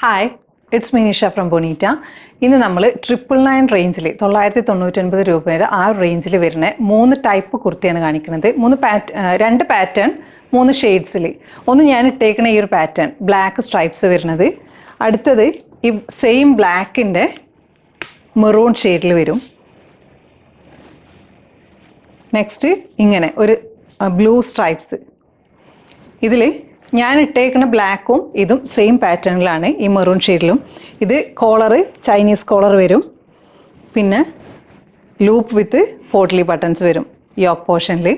Hi, it's me Nisha from Bonita. ഇന്ന് നമ്മൾ 999 റേഞ്ചിൽ 999 രൂപയുടെ ആ റേഞ്ചിൽ വരുന്ന 3 ടൈപ്പ് കുർത്തിയാണ് കാണിക്കുന്നത്. 2 പാറ്റേൺ 3 ഷെയ്ഡ്സിൽ. ഒന്ന് ഞാൻ ഇട്ടേക്കുന്ന ഈ ഒരു പാറ്റേൺ ബ്ലാക്ക് സ്ട്രൈപ്സ് വരുന്നത്. അടുത്തത് ഈ സെയിം ബ്ലാക്കിൻ്റെ മെറൂൺ ഷെയ്ഡിൽ വരും. നെക്സ്റ്റ് ഇങ്ങനെ ഒരു ബ്ലൂ സ്ട്രൈപ്സ്. ഇതിൽ ഞാൻ ഇട്ടേക്കുന്ന ബ്ലാക്കും ഇതും സെയിം പാറ്റേണിലാണ്, ഈ മെറൂൺ ഷെയ്ഡിലും. ഇത് കോളറ് ചൈനീസ് കോളർ വരും, പിന്നെ ലൂപ്പ് വിത്ത് പോട്ട്ലി ബട്ടൺസ് വരും യോക്ക് പോർഷനിൽ.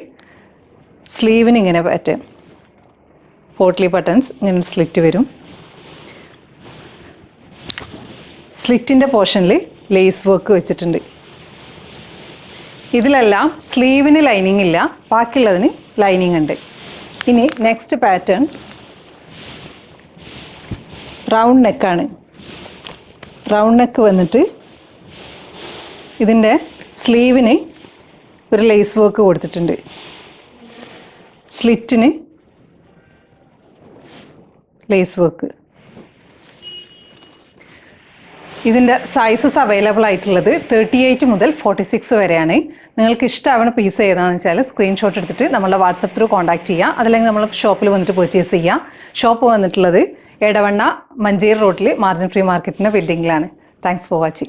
സ്ലീവിന് ഇങ്ങനെ പാറ്റേൺ പോട്ട്ലി ബട്ടൺസ് ഇങ്ങനെ സ്ലിറ്റ് വരും. സ്ലിറ്റിൻ്റെ പോർഷനിൽ ലേസ് വർക്ക് വെച്ചിട്ടുണ്ട്. ഇതിലെല്ലാം സ്ലീവിന് ലൈനിങ് ഇല്ല, ബാക്കിയുള്ളതിന് ലൈനിങ് ഉണ്ട്. ഇനി നെക്സ്റ്റ് പാറ്റേൺ റൗണ്ട് നെക്കാണ്. റൗണ്ട് നെക്ക് വന്നിട്ട് ഇതിൻ്റെ സ്ലീവിന് ഒരു ലേസ് വർക്ക് കൊടുത്തിട്ടുണ്ട്, സ്ലിറ്റിന് ലേസ് വർക്ക്. ഇതിൻ്റെ സൈസസ് അവൈലബിൾ ആയിട്ടുള്ളത് 38 മുതൽ 46 വരെയാണ്. നിങ്ങൾക്ക് ഇഷ്ടമാവുന്ന പീസ് ഏതാണെന്ന് വെച്ചാൽ സ്ക്രീൻഷോട്ട് എടുത്തിട്ട് നമ്മളുടെ വാട്സപ്പ് ത്രൂ കോൺടാക്ട് ചെയ്യുക. അതല്ലെങ്കിൽ നമ്മൾ ഷോപ്പിൽ വന്നിട്ട് പർച്ചേസ് ചെയ്യുക. ഷോപ്പ് വന്നിട്ടുള്ളത് എടവണ്ണ മഞ്ചേരി റോഡിൽ മാർജിൻ ഫ്രീ മാർക്കറ്റിൻ്റെ ബിൽഡിങ്ങിലാണ്. Thanks for watching.